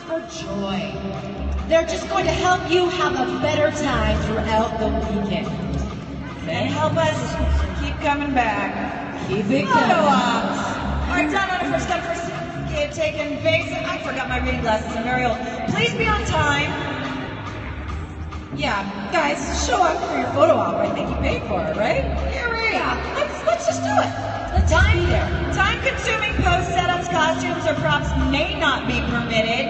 for joy. They're just going to help you have a better time throughout the weekend. And help us keep coming back. Keep it Photo coming. ops are done on a first come first taken basis. I forgot my reading glasses. I'm very old. Please be on time. Yeah, guys, show up for your photo op. I think you paid for it, right? Yeah, right. Yeah, let's just do it. Let's just be there. Time-consuming post setups, costumes, or props may not be permitted.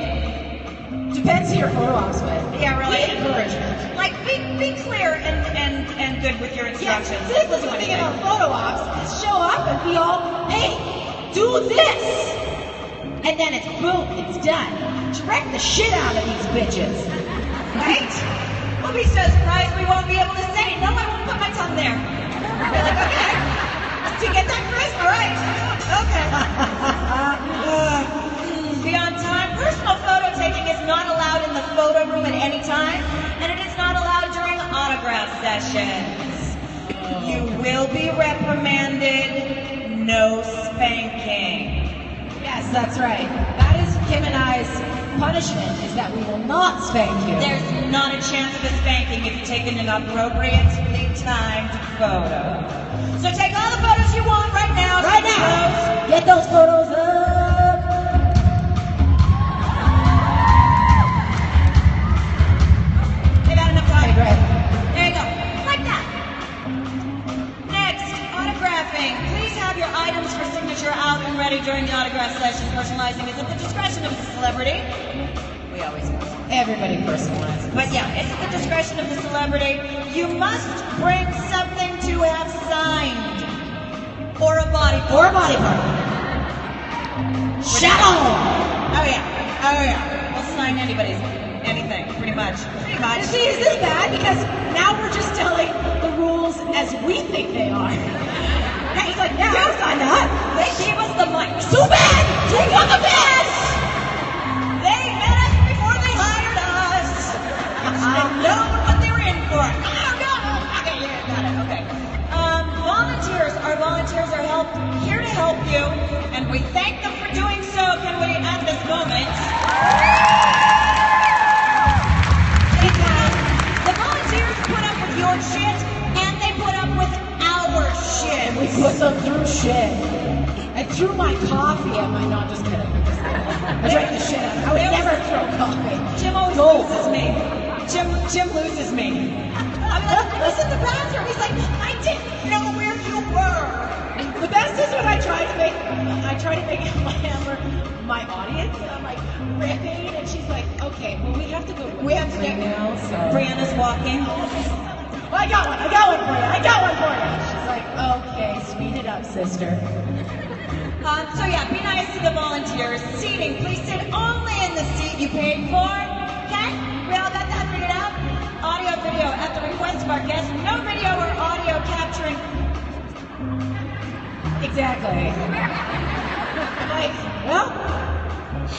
Depends who your photo ops with. Yeah, really. We encourage it. Like, be clear and good with your instructions. Yes, this is the thing about photo ops. Is show up and be all, hey, do this. And then it's boom, it's done. Direct the shit out of these bitches. Right? We'll be so surprised we won't be able to say, no, I won't put my tongue there. We're like, okay. Did you get that, Chris? All right. Okay. Be on time. Personal photo taking is not allowed in the photo room at any time, and it is not allowed during autograph sessions. You will be reprimanded. No spanking. Yes, that's right. That is Kim and I's punishment, is that we will not spank you. There's not a chance of a spanking if you take an appropriately timed photo. So take all the photos you want right now. Right now. Get those photos up. They've had enough time. Okay, great. There you go. Like that. Next, autographing. Please have your items for signature out and ready during the autograph session. Personalizing is at the discretion of the celebrity. We always do. Everybody personalizes. But yeah, it's at the discretion of the celebrity. You must bring something to have signed. Or a body part. Or a body part. Shallow. Oh yeah. Oh yeah. We'll sign anybody's anything, pretty much. Pretty much. See, is this bad? Because now we're just telling the rules as we think they are. Hey, it's like, yeah, I'll sign that. They gave us the mic. Too bad! Too fucking bad! They met us before they hired us. They know what they were in for. Oh no! Okay, yeah, got it. Okay. Volunteers. Our volunteers are here to help you, and we thank them for doing so. Can we at this moment? Because the volunteers put up with your shit, and they put up with our shit. We put them through shit. I threw my coffee at my, no, I'm just kidding. I drank the shit out of it. I would never throw coffee. Jim always loses me. Jim loses me. I'm like, I was in the bathroom. He's like, I didn't know where you were. The best is when I try to make my audience, and I'm like ripping, and she's like, okay, well we have to go. We have to get now. So Brianna's walking. Well, I got one for you. She's like, okay, speed it up, sister. So yeah, be nice to the volunteers. Seating, please sit only in the seat you paid for. Okay? We all got that figured out? Audio, video at the request of our guests. No video or audio capturing. Exactly. Like, well,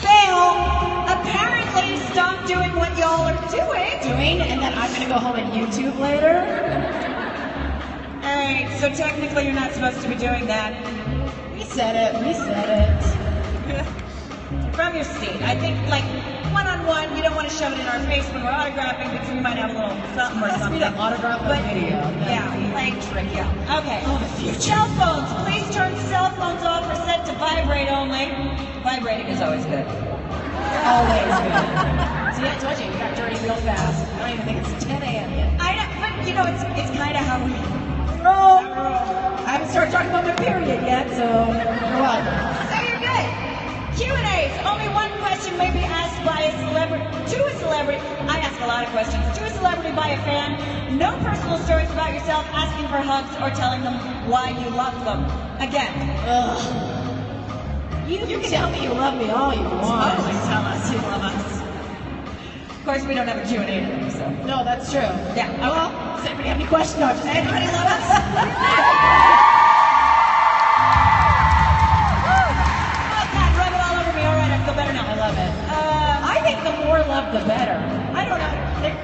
fail. Apparently, stop doing what y'all are doing. And then I'm gonna go home and YouTube later. Alright, so technically you're not supposed to be doing that. We said it. From your seat. I think, like, one-on-one, you don't want to shove it in our face when we're autographing because we might have a little something or something. It must be the autograph or video. Yeah, like, tricky. Yeah. Okay. Oh, the future. Cell phones. Please turn cell phones off or set to vibrate only. Vibrating is always good. Always good. See, I told you got dirty real fast. I don't even think it's 10 a.m. yet. I know, but you know, it's kind of how we roll. I haven't started talking about my period yet, so you're welcome. So you're good. Q&As. Only one question may be asked by a celebrity, to a celebrity. I ask a lot of questions. To a celebrity by a fan. No personal stories about yourself, asking for hugs, or telling them why you love them. Again. Ugh. You can tell me you love me all you want. Totally tell us you love us. Of course, we don't have a Q&A today, so. No, that's true. Yeah. Okay. Well, does anybody have any questions? No, just anybody love us? Rub it all over me. All right, I feel better now. I love it. I think the more love, the better. I don't know.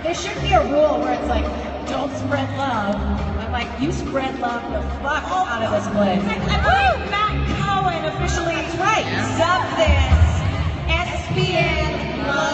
There should be a rule where it's like, don't spread love. I'm like, you spread love the fuck out of this place. I believe Matt Cohen officially subbed this SPN Love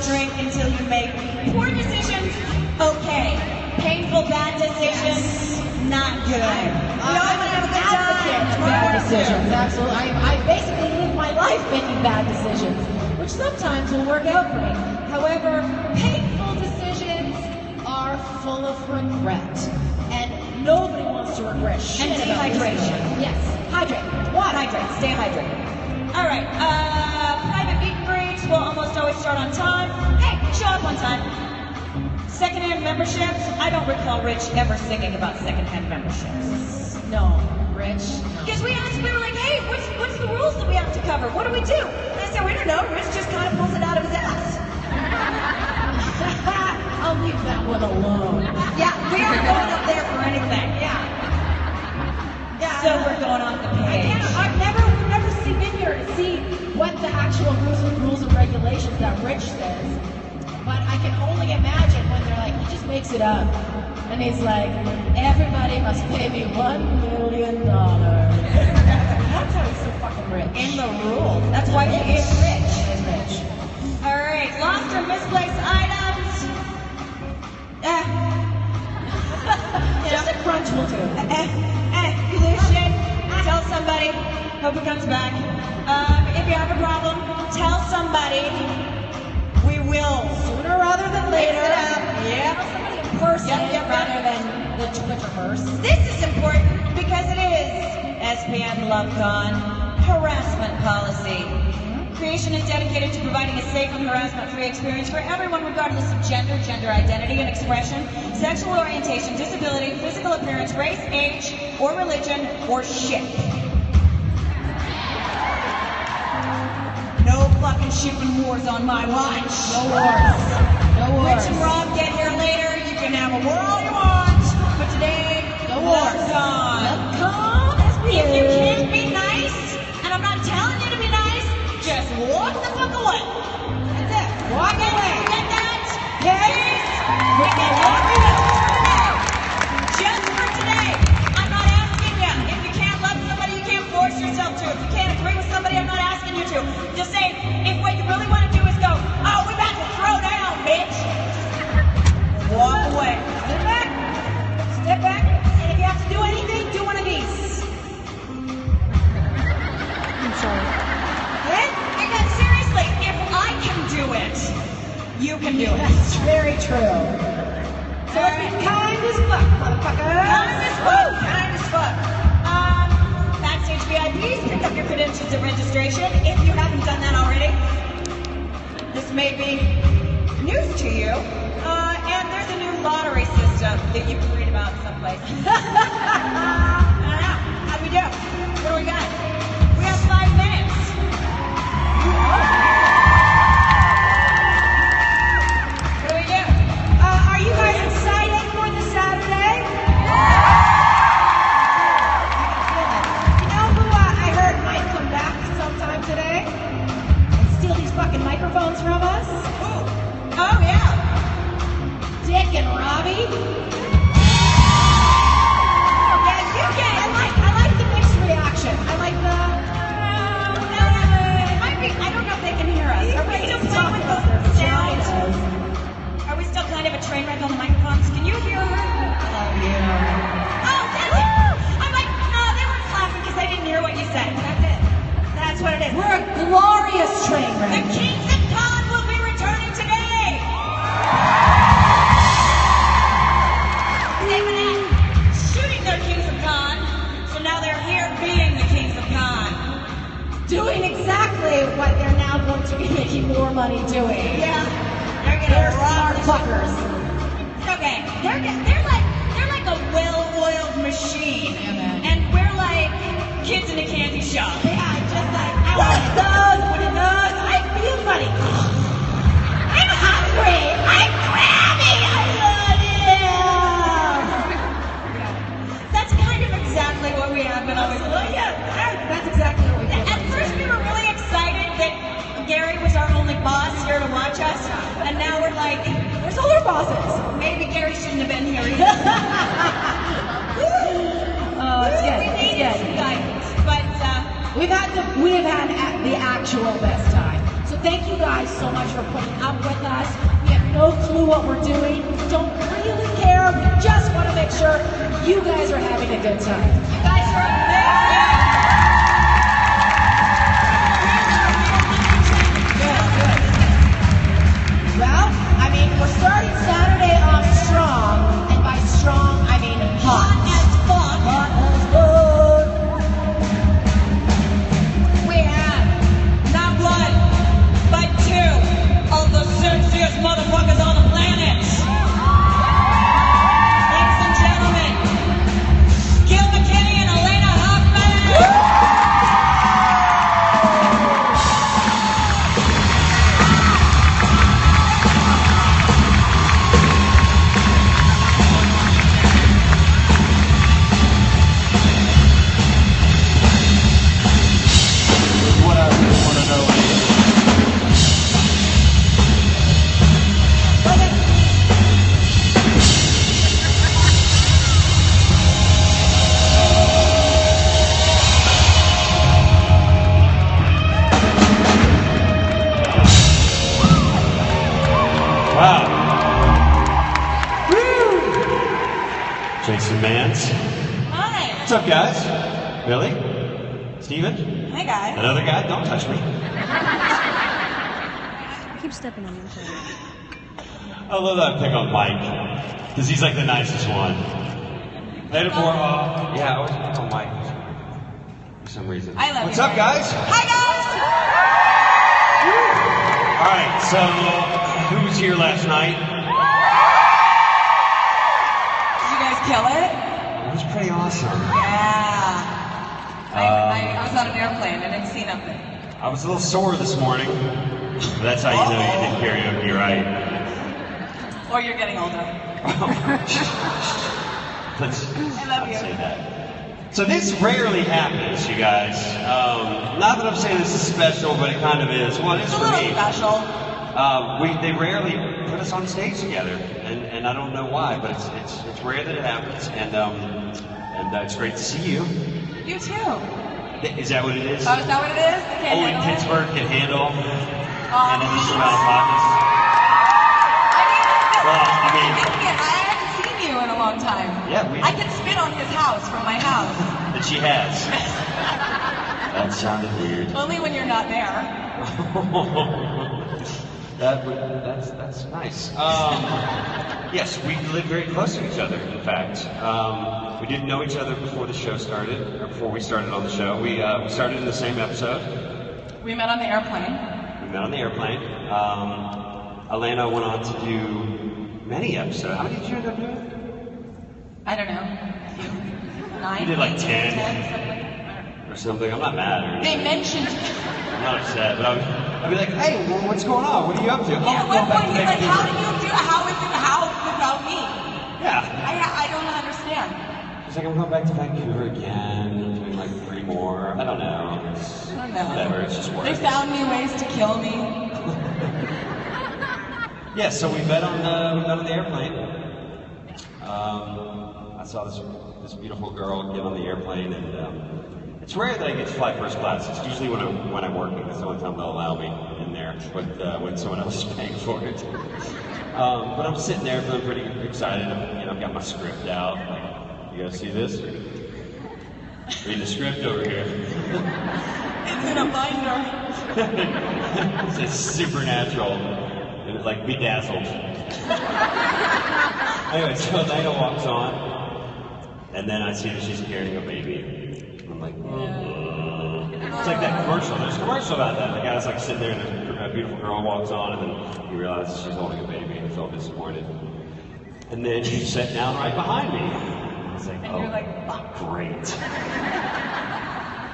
drink until you make poor decisions. Okay. Painful bad decisions. Not good. We all want to have a good time. Bad decisions, absolutely. I basically live my life making bad decisions, which sometimes will work out for me. However, painful decisions are full of regret, and nobody wants to regret shit. And dehydration. Yes, hydrate. Water. Hydrate. Stay hydrated. All right. Private meet and greets will almost always start on time. Hey, show up on time. Secondhand memberships. I don't recall Rich ever singing about secondhand memberships. No, Rich. Because we were like, hey, what's the rules that we have to cover? What do we do? And I said, we don't know. Rich just kind of pulls it out of his ass. I'll leave that one alone. Yeah, we aren't going up there for anything. Yeah. So we're going off the page. We've never been here to see what the actual rules and regulations that Rich says. But I can only imagine when they're like, he just makes it up. And he's like, everybody must pay me $1 million. That's how he's so fucking rich. In the rules. That's why he is rich. He is rich. All right, lost or misplaced items. Just a crunch will do. You lose shit, tell somebody. Hope it comes back. If you have a problem, tell somebody. We will. Sooner rather than later. Yeah. Tell somebody in person rather than the Twitterverse. This is important because it is SPN LoveCon harassment policy. Creation is dedicated to providing a safe and harassment-free experience for everyone regardless of gender, gender identity and expression, sexual orientation, disability, physical appearance, race, age, or religion, or shit. No fucking shipping wars on my watch. No wars. No wars. Rich and Rob get here later. You can have a war all you want. But today, No wars. LoveCon. LoveCon as we If you do. can't be nice, and I'm not telling you to be nice, just walk the fuck away. That's it. Walk away. You get that? Yes. We can walk away for today. Just for today. I'm not asking you. If you can't love somebody, you can't force yourself to. If you can't agree with somebody, I'm not asking you to. Just say, if what you really want to do is go, oh, we about to throw down, bitch. Walk away. Step back. Step back. And if you have to do anything, do one of these. I'm sorry. Because seriously, if I can do it, you can do it. That's very true. So let's be kind as fuck, motherfucker. Kind as fuck. Kind as fuck. Backstage VIPs, pick up your credentials at registration if you haven't done that already. This may be news to you. And there's a new lottery system that you can read about someplace. I don't know. How do we do? What do we got? We have 5 minutes. What do we do? Are you guys excited for the Saturday? You know who I heard might come back sometime today and steal these fucking microphones from us? Oh, yeah. Dick and Robbie. Yeah, you can. I like the mixed reaction. I like the. It might be, I don't know if they can hear us. Are we still playing with those sounds? Are we still kind of a train wreck on the microphones? Can you hear her? Oh, yeah. Oh, that's it. I'm like, no, they weren't laughing because they didn't hear what you said. That's it. That's what it is. We're a glorious train The wreck. Kings of Con will be returning today. They were not shooting their Kings of Con, so now they're here being the Kings of Con. Doing exactly what they're now going to be making more money doing. Yeah, they're They're gonna rob smart the fuckers. Okay, they're like a well-oiled machine, Yeah, man. and we're like kids in a candy shop. Yeah, just like, I want those, what it does. I feel funny. I'm hungry. I'm crabby. I love you. That's kind of exactly what we have been always. Yeah, that's exactly what we do. At first, we were really excited that Gary was our only boss here to watch us, and now we're like, There's other bosses. maybe Gary shouldn't have been here either. Oh, it's good. We It's needed good. some guidance, but We have had the actual best time. So Thank you guys so much for putting up with us. We have no clue what we're doing. Don't really care. We just want to make sure you guys are having a good time. You guys are amazing. Well, I mean, we're starting Saturday off strong, and by strong, I mean hot. Hot as fuck. Hot as fuck. We have not one, but two of the sexiest motherfuckers on the planet. Ladies and gentlemen, Gil McKinney and Elena Hoffman. What I really want to know is, wow. Jason Mans. Hi. What's up, guys? Billy? Steven? Hi, guys. Another guy? Don't touch me. Keep stepping on your toe. I love that I pick on Mike, because he's like the nicest one. Later, Borhoff. Yeah, I always pick on Mike for some reason. I love What's you up, guys. guys? Hi, guys. All right, so who was here last night? Did you guys kill it? It was pretty awesome. Yeah. I was on an airplane. I didn't see nothing. I was a little sore this morning. But that's how you know you did karaoke, right? Or you're getting older. Let's I love you. say that. So this rarely happens, you guys. Not that I'm saying this is special, but it kind of is. Well, it is It's a for little me. special. They rarely put us on stage together, and I don't know why, but it's rare that it happens, and it's great to see you. You too. Is that what it is? Oh, is that what it is? They can't Only handle it? Pittsburgh can handle Oh, an initial amount of hotness. Well, I mean, I haven't seen you in a long time. Yeah, I can spit on his house from my house. that she has. That sounded weird. Only when you're not there. That's nice. Yes, we live very close to each other. In fact, we didn't know each other before the show started, or before we started on the show. We started in the same episode. We met on the airplane. We met on the airplane. Elena went on to do many episodes. How many did you end up doing? I don't know. 9? You did like 10. 10 Or something. I'm not mad. Or something. They mentioned. I'm not upset, but I'd be like, hey, well, what's going on? What are you up to? Yeah, Oh, at I'm one going back point to he's like, how Vancouver. do you do? How is it? How without me? Yeah. I don't understand. He's like, I'm going back to Vancouver again. I'm doing like 3 more. I don't know. I don't know. Whatever, it's just work. They found new ways to kill me. Yeah, so we met on the airplane. I saw this beautiful girl get on the airplane, and it's rare that I get to fly first class. It's usually when I'm working. That's the only time they'll allow me in there, when someone else is paying for it. But I'm sitting there feeling pretty excited. I've got my script out. You guys see this? Read the script over here. It's in a binder. It says supernatural, and it's like bedazzled. Anyway, so Elena walks on, and then I see that she's carrying a baby. I'm like, It's like that commercial. There's a commercial about that. The guy's like sitting there, and a beautiful girl walks on, and then he realizes she's holding a baby, and he felt disappointed. And then she sat down right behind me. I was like, And you're like, fuck. great.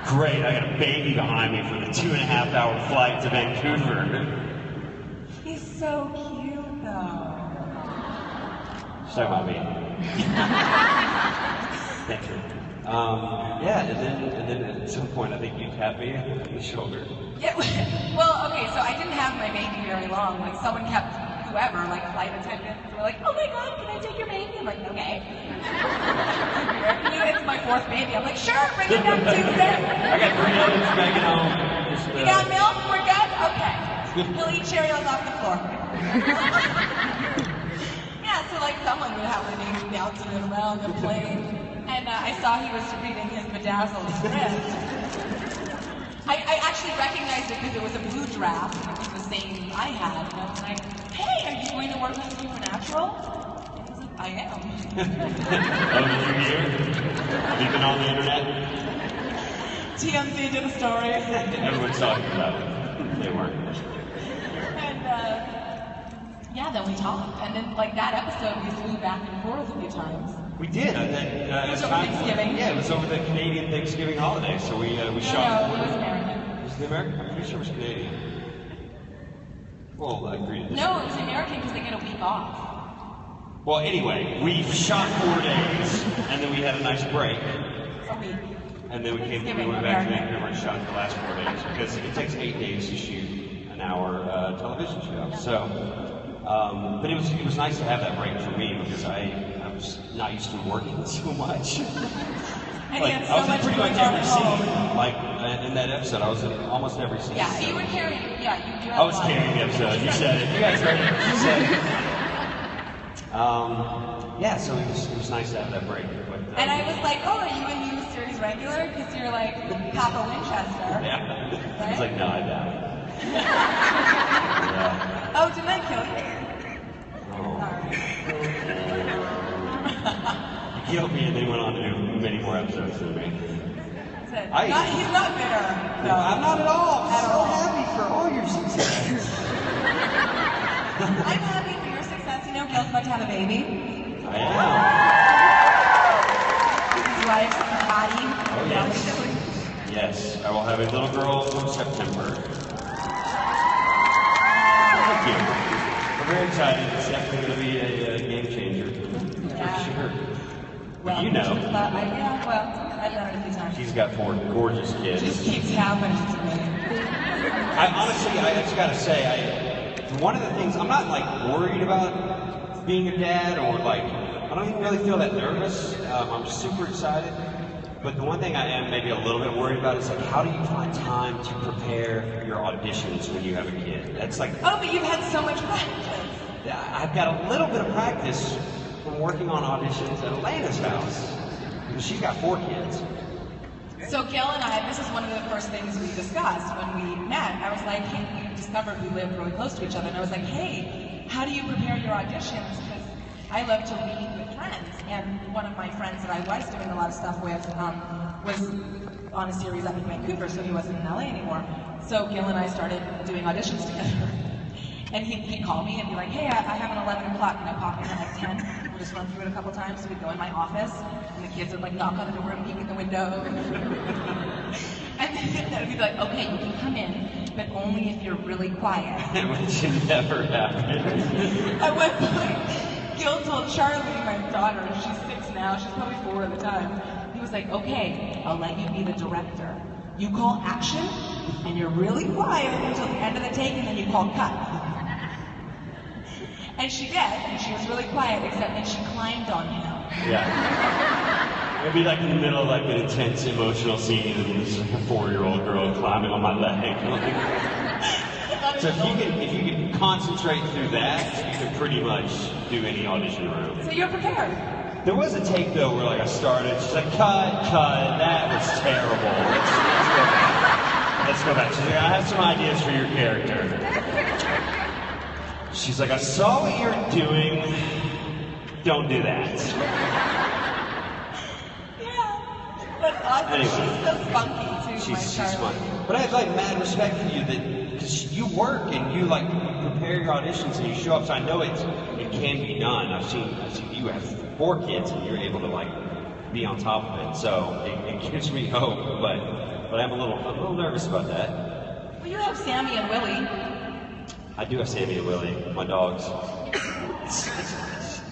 Great, I got a baby behind me for the 2.5-hour flight to Vancouver. He's so cute though. She's talking about me. Thank you. Yeah, and then at some point I think you tapped me on the shoulder. Yeah, well, okay, so I didn't have my baby very long. Like, someone kept, whoever, like flight attendants, were like, oh my god, can I take your baby? I'm like, okay. It's my 4th baby. I'm like, sure, bring it down Tuesday. I got 3 minutes back at home. Just, You got milk? We're good? Okay. He'll eat Cheerios off the floor. Yeah, so like someone would have to be bouncing it around the plane. And I saw he was reading his bedazzled script. I actually recognized it because it was a blue draft. It was the same I had. And I was like, hey, are you going to work on Supernatural? And he was like, I am. Oh, did you hear? Have you been on the internet? TMZ did a story. Everyone's talking about it. They weren't. And yeah, then we talked. And then like that episode, we flew back and forth a few times. We did. It was over Thanksgiving. Yeah, it was over the Canadian Thanksgiving holiday, so we shot. No, it was American. Was it American? I'm pretty sure it was Canadian. Well, I agree. No, it was American because they get a week off. Well, anyway, we shot 4 days, and then we had a nice break. A week. And then we went back to Vancouver and shot the last 4 days because it takes 8 days to shoot an hour television show. So, but it was nice to have that break for me because I was not used to working so much. And Like, he had so I was in much pretty much going on every at home. scene. Like in that episode, I was in almost every scene. Yeah, you were carrying. Yeah, you I was carrying the episode. You said it. You guys heard it. You said it. Yeah, so it was nice to have that break. But, And I was like, oh, are you a new series regular? Because you're like Papa Winchester. Yeah. Right? He's like, no, I doubt it. Yeah. Oh, didn't I kill you? Oh. Sorry. He killed me and then went on to do many more episodes than me. He's not bitter. No, I'm not at all. I'm At so all. happy for all your success. I'm happy for your success. You know, Gil's about to have a baby. I am. His wife, Patty. Oh, yes. Yes, I will have a little girl from September. Thank you. I'm very excited. It's definitely going to be a game changer. Yeah. For sure. Well, But you know, yeah, well, I've done it a few times. she's got 4 gorgeous It kids. just keeps happening to me. I honestly, I just gotta say, one of the things, I'm not like worried about being a dad or like, I don't even really feel that nervous. I'm super excited. But the one thing I am maybe a little bit worried about is like, how do you find time to prepare your auditions when you have a kid? That's like, Oh, but you've had so much practice. I've got a little bit of practice from working on auditions at Elena's house. Because she's got 4 kids. So Gil and I, this is one of the first things we discussed when we met. I was like, hey, we discovered we lived really close to each other. And I was like, hey, how do you prepare your auditions? Because I love to read with friends. And one of my friends that I was doing a lot of stuff with was on a series up in Vancouver, so he wasn't in LA anymore. So Gil and I started doing auditions together. And he'd call me and be like, hey, I have an 11 o'clock, and I'd pop in at like 10. We'll just run through it a couple times. So we'd go in my office, and the kids would like knock on the door and peek at the window. And then I'd be like, okay, you can come in, but only if you're really quiet. Which never happened. At one point, Gil told Charlie, my daughter, she's 6 now, she's probably 4 at the time. He was like, okay, I'll let you be the director. You call action, and you're really quiet until the end of the take, and then you call cut. And she did, and she was really quiet, except that she climbed on him. Yeah. It'd be like in the middle of like an intense emotional scene and there's like a 4-year-old girl climbing on my leg. So if you can concentrate through that, you can pretty much do any audition room. So you're prepared. There was a take though where like I started, she's like, cut, that was terrible. Let's go back. She's like, I have some ideas for your character. She's like, I saw what you're doing. Don't do that. Yeah. That's awesome. Anyway. She's so spunky too, She's my fun. Charlie. But I have like mad respect for you that because you work and you like prepare your auditions and you show up. So I know it can be done. I've seen you have 4 kids and you're able to like be on top of it. So it gives me hope. But I'm a little nervous about that. Well, you have Sammy and Willie. I do have Sammy and Willie, my dogs.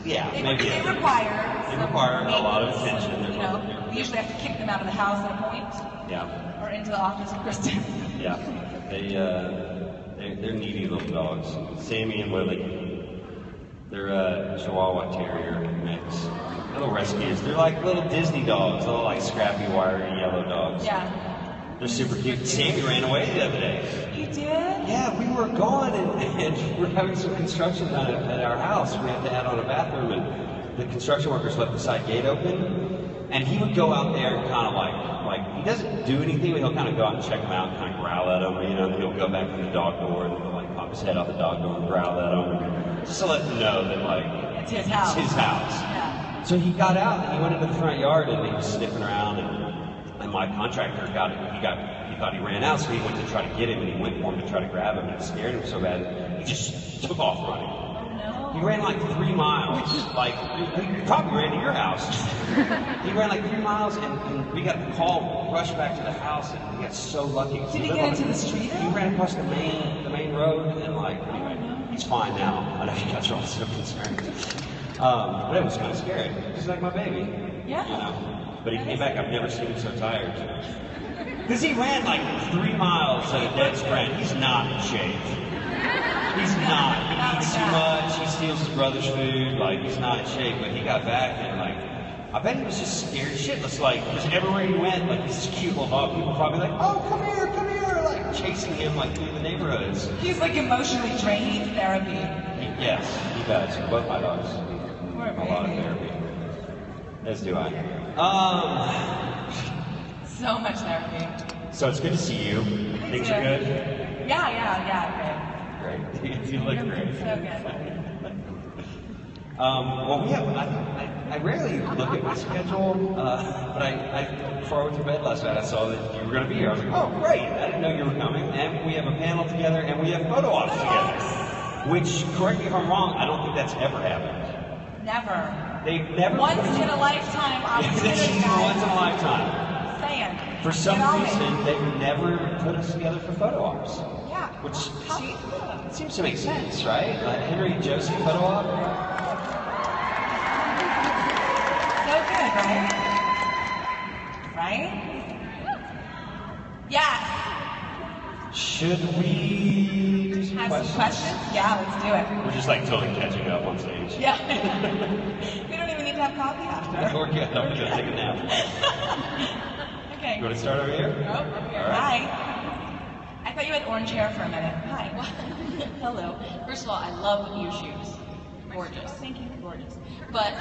Yeah, maybe. They require a lot of attention. You know, we usually have to kick them out of the house at a point. Yeah. Or into the office with Kristen. Yeah, they're needy little dogs. Sammy and Willie, they're a Chihuahua Terrier mix. Little rescues. They're like little Disney dogs, little like scrappy, wiry, yellow dogs. Yeah. They're super cute. Sammy ran away the other day. You did? Yeah, we were gone and we're having some construction done at our house. We had to add on a bathroom, and the construction workers left the side gate open. And he would go out there and kind of like he doesn't do anything, but he'll kind of go out and check them out and kind of growl at them, and then he'll go back to the dog door and he'll like pop his head out the dog door and growl at them, just to let them know that like It's his house. It's his house. Yeah. So he got out and he went into the front yard and he was sniffing around, and my contractor got it. He thought he ran out, so he went to try to get him, and he went for him to try to grab him, and it scared him so bad he just took off running. Oh, He ran like 3 miles, like he probably ran to your house. He ran like 3 miles, and we got the call, rushed back to the house, and we got so lucky. Did he get into the street? He ran across the main road, and like anyway, he's fine now. I know you guys are all so concerned, but it was kind of scary. He's like my baby, Yeah. you know. But he came back. I've never seen him so tired. Because he ran like 3 miles at a dead sprint. He's not in shape. He's not. He eats too much. He steals his brother's food. Like, he's not in shape. But he got back and, like, I bet he was just scared shitless. Like, because everywhere he went, like, this cute little dog, people were probably like, oh, come here, like, chasing him, like, through the neighborhoods. He's like emotionally drained. He needs therapy. Yes, he does. Both my dogs. Poor A lot of baby. therapy. As do I. So much therapy. So it's good to see you. Things are good? Yeah, Great. You look great. great. So good. Well, we have. I rarely look at my schedule, but before I went to bed last night, I saw that you were going to be here. I was like, oh, great! I didn't know you were coming. And we have a panel together, and we have photo ops together. Which, correct me if I'm wrong, I don't think that's ever happened. Never. They've never. Once in a lifetime This opportunity. is once in a lifetime. Saying. For some Get on it. reason, they've never put us together for photo ops. Yeah. Which How- it seems to make sense, right? Henry and Josie photo op. So good, right? Right? Yes. Should we do some Have questions? some questions? Yeah, let's do it. We're just like totally catching up on stage. Yeah. We don't even need to have coffee after. We're good. I'm gonna take a nap. Okay. You want to start over here? Oh, over here. All right. Hi. I thought you had orange hair for a minute. Hi. Hello. First of all, I love your shoes. Gorgeous. Thank you. Gorgeous. But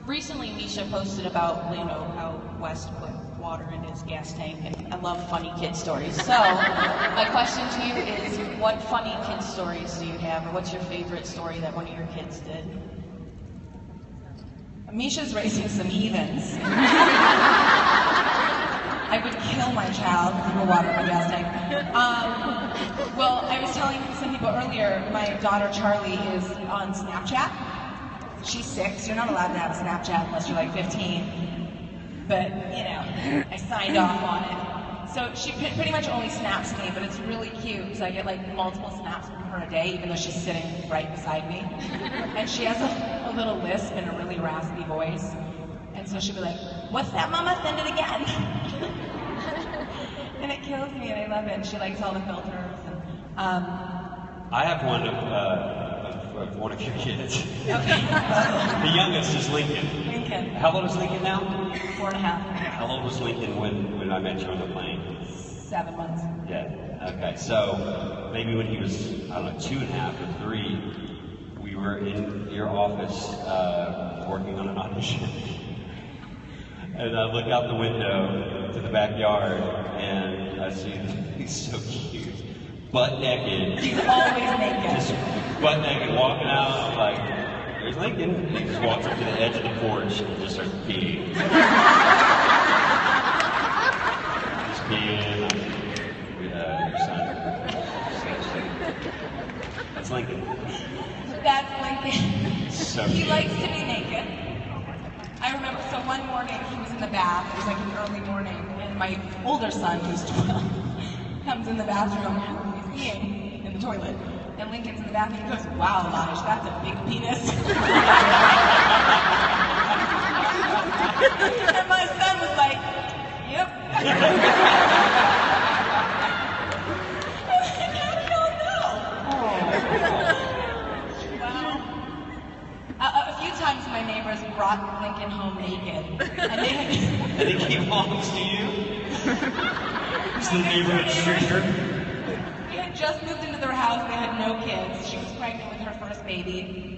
recently, Misha posted about how West put water in his gas tank, and I love funny kid stories. So my question to you is, what funny kid stories do you have, or what's your favorite story that one of your kids did? Misha's raising some heathens. I would kill my child if he put water in my gas tank. Well, I was telling some people earlier, my daughter Charlie is on Snapchat. She's 6. You're not allowed to have a Snapchat unless you're like 15. But, you know, I signed off on it. So she pretty much only snaps me, but it's really cute because I get like multiple snaps from her a day, even though she's sitting right beside me. And she has a little lisp and a really raspy voice. And so she'll be like, what's that, Mama? Send it again. And it kills me, and I love it. And she likes all the filters. And, I have one of one of your kids. okay. The youngest is Lincoln. Lincoln, How old is Lincoln now? 4.5, How old was Lincoln when I met you on the plane? 7 months. Yeah. Okay. So maybe when he was, I don't know, 2.5 or 3, we were in your office working on an audition. And I look out the window to the backyard, and I see that he's so cute, butt naked. She's always naked. Just butt naked, walking out. I'm like, there's Lincoln. And he just walks up to the edge of the porch and just starts peeing. Just peeing. Your son. That's Lincoln. That's Lincoln. So He cute. likes to be naked. I remember, so one morning he was in the bath, it was like an early morning, and my older son, who's 12, comes in the bathroom, and he's peeing in the toilet. And Lincoln's in the bathroom, and he goes, wow, Elijah, that's a big penis. And my son was like, yep. How do y'all know? Wow. A few times my neighbors brought Lincoln home naked. And they And he belongs to you? He's the neighborhood stranger. We had just moved into their house. They had no kids. She was pregnant with her first baby.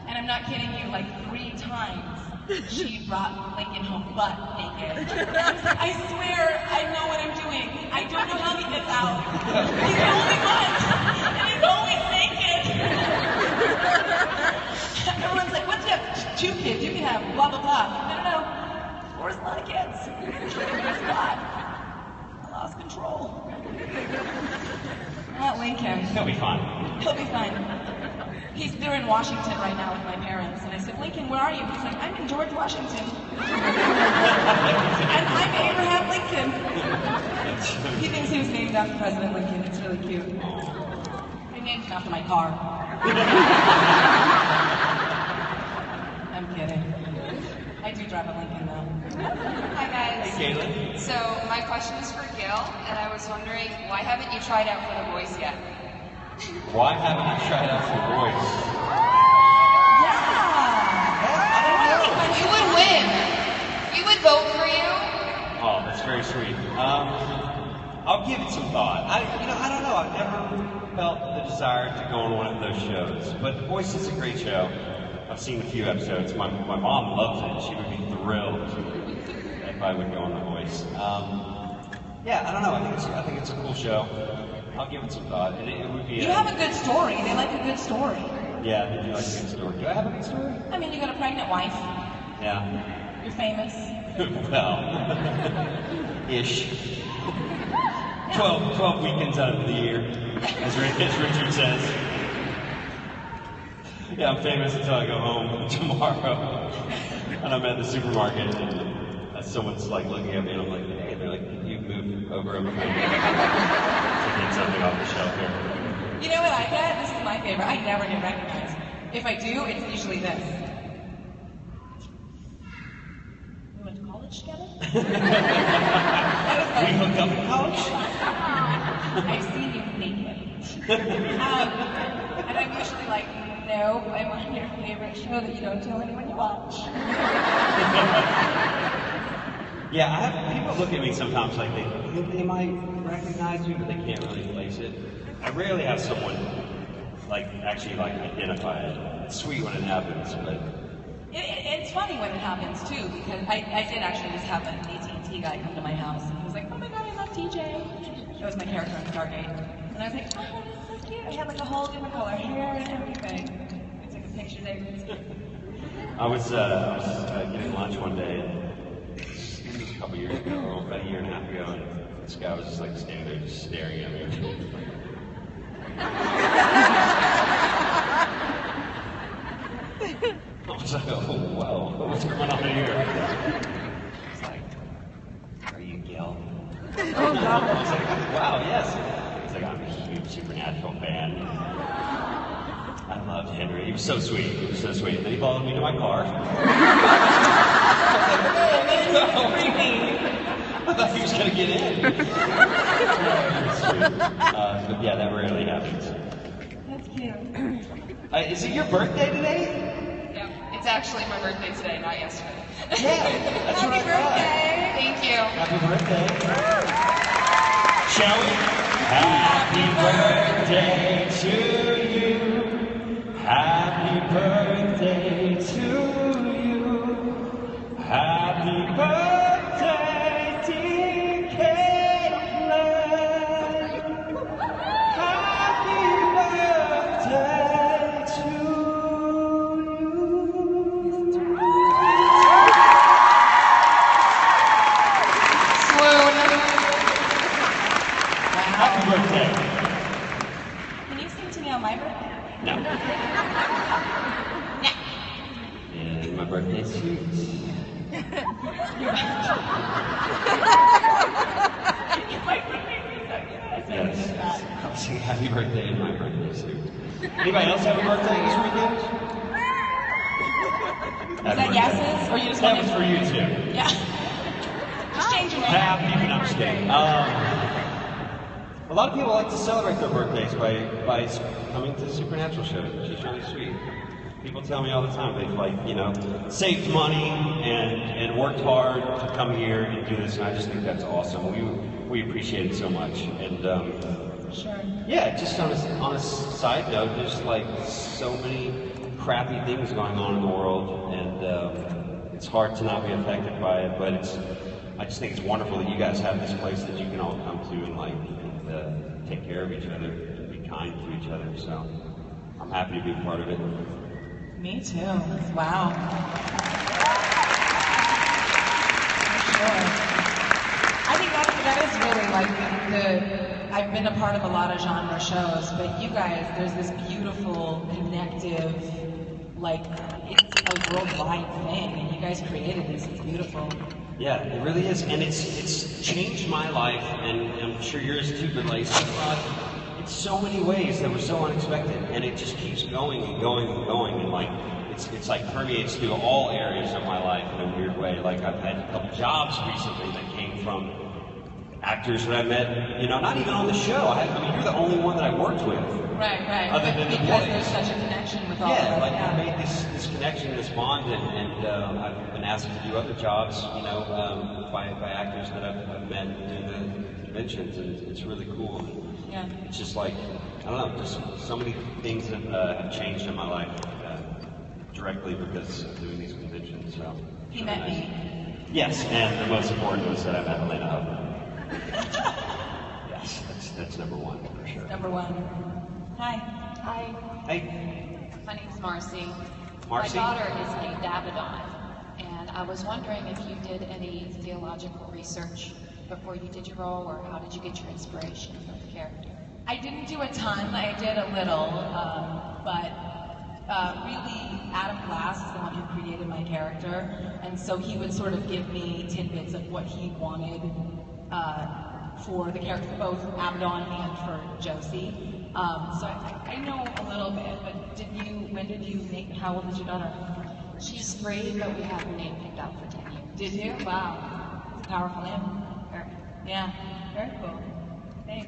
And I'm not kidding you, like 3 times she brought Lincoln home butt naked. I swear I know what I'm doing. I don't know how he gets out. He's the only one. And he's always naked. Everyone's like, what's up? 2 kids, you can have blah, blah, blah. No. 4 is a lot of kids. It's not. I lost control. Not Lincoln. He'll be fine. He'll be fine. They're in Washington right now with my parents, and I said, Lincoln, where are you? He's like, I'm in George Washington. And I'm Abraham Lincoln. He thinks he was named after President Lincoln. It's really cute. I named him after my car. I'm kidding. I do drive a Lincoln, though. Hi, guys. Hey, Caitlin. So, my question is for Gil, and I was wondering, why haven't you tried out for The Voice yet? Why haven't I tried out for Voice? You would win. We would vote for you. Oh, that's very sweet. I'll give it some thought. I don't know. I've never felt the desire to go on one of those shows. But Voice is a great show. I've seen a few episodes. My mom loves it. She would be thrilled if I would go on The Voice. Yeah, I don't know. I think it's a cool show. I'll give it some thought. It would be. You have a good story. They like a good story. Yeah, they do like a good story. Do I have a good story? I mean, you got a pregnant wife. Yeah. You're famous. Well, ish. 12 weekends out of the year, as Richard says. Yeah, I'm famous until I go home tomorrow. And I'm at the supermarket, and someone's like looking at me, and I'm like, hey, they're like, you moved over a minute. To get something off the shelf here. You know what I get? This is my favorite. I never get recognized. If I do, it's usually this. We went to college together? We hooked up in college? I've seen you naked. And I'm usually like, no, I'm on your favorite show that you don't tell anyone you watch. Yeah, people look at me sometimes like they might recognize me, but they can't really place it. I rarely have someone actually identify it. It's sweet when it happens, but It's funny when it happens too, because I did actually just have an AT&T guy come to my house, and he was like, oh my god, I love TJ. That was my character on Stargate. And I was like, oh, that's so cute. I had like a whole different color hair and everything. I took a picture there. I was getting lunch one day, and this was a couple years ago, or about a year and a half ago, and this guy was just like standing there just staring at me. I was like, oh, wow, what's going on here? He's like, are you Gil? I was like, wow, yes. He's like, I'm a huge Supernatural fan. I loved Henry. He was so sweet. He was so sweet. Then he followed me to my car. I thought he was going to get in. But yeah, that rarely happens. That's cute. Is it your birthday today? Yeah. It's actually my birthday today, not yesterday. Yeah, that's what I thought. Thank you. Happy birthday. Shall we? Happy birthday to you. Happy birthday to you. Happy birthday, dear Caitlin. Happy birthday to you. Swoon. Happy birthday. Can you sing to me on my birthday? No. And my birthday suit. Yes. I'll sing happy birthday in my birthday suit. Anybody else have a birthday this weekend? Is that yeses, or you just That want was for you too. Yeah. Just change your name. Happy, but I'm just kidding. A lot of people like to celebrate their birthdays by coming to Supernatural shows, which is really sweet. People tell me all the time they've like, you know, saved money and worked hard to come here and do this, and I just think that's awesome. We appreciate it so much. And Sure. yeah, just on a side note, there's like so many crappy things going on in the world, and it's hard to not be affected by it. But I just think it's wonderful that you guys have this place that you can all come to and like and take care of each other and be kind to each other. So I'm happy to be a part of it. Me too. Wow. Sure. I think that is really like I've been a part of a lot of genre shows, but you guys, there's this beautiful, connective, like, it's a worldwide thing, and you guys created this, it's beautiful. Yeah, it really is, and it's changed my life, and I'm sure yours too, but like, in so many ways that were so unexpected, and it just keeps going and going and going, and like, it's like permeates through all areas of my life in a weird way. Like, I've had a couple jobs recently that came from actors that I met, you know, not even on the show. I mean, you're the only one that I worked with. Right. Other than the because boys. there's such a connection with all of Yeah, us. like I made this connection, this bond, and I've been asked to do other jobs, you know, by actors that I've met in the conventions, and it's really cool. Yeah. It's just like, I don't know, just so many things that have changed in my life directly because of doing these conventions. So He met me. Yes, and the most important was that I met Elena Hubbard. Yes, that's number one for sure. Number one. Hi. Hey, My name's Marcy. Marcy? My daughter is named Abaddon, and I was wondering if you did any theological research before you did your role, or how did you get your inspiration for the character? I didn't do a ton, I did a little, but really Adam Glass is the one who created my character, and so he would sort of give me tidbits of what he wanted for the character, for both Abaddon and for Josie. So I know a little bit, but how old is your daughter? She's 3, but we have her name picked out for 10 years. Did you? Wow. It's a powerful name. Yeah, very cool. Thanks.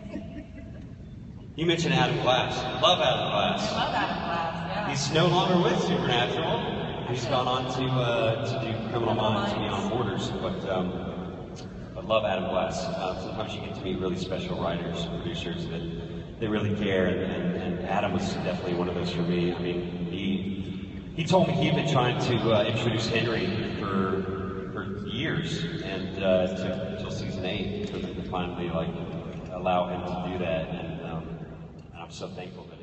You mentioned Adam Glass. Love Adam Glass. I love Adam Glass, yeah. He's no longer with Supernatural. He's gone on to do Criminal Minds and Beyond Borders, but love Adam Glass. Sometimes you get to meet really special writers and producers that really care, and Adam was definitely one of those for me. I mean, he told me he'd been trying to introduce Henry for years, and it took until season 8 for them to finally like allow him to do that, and I'm so thankful that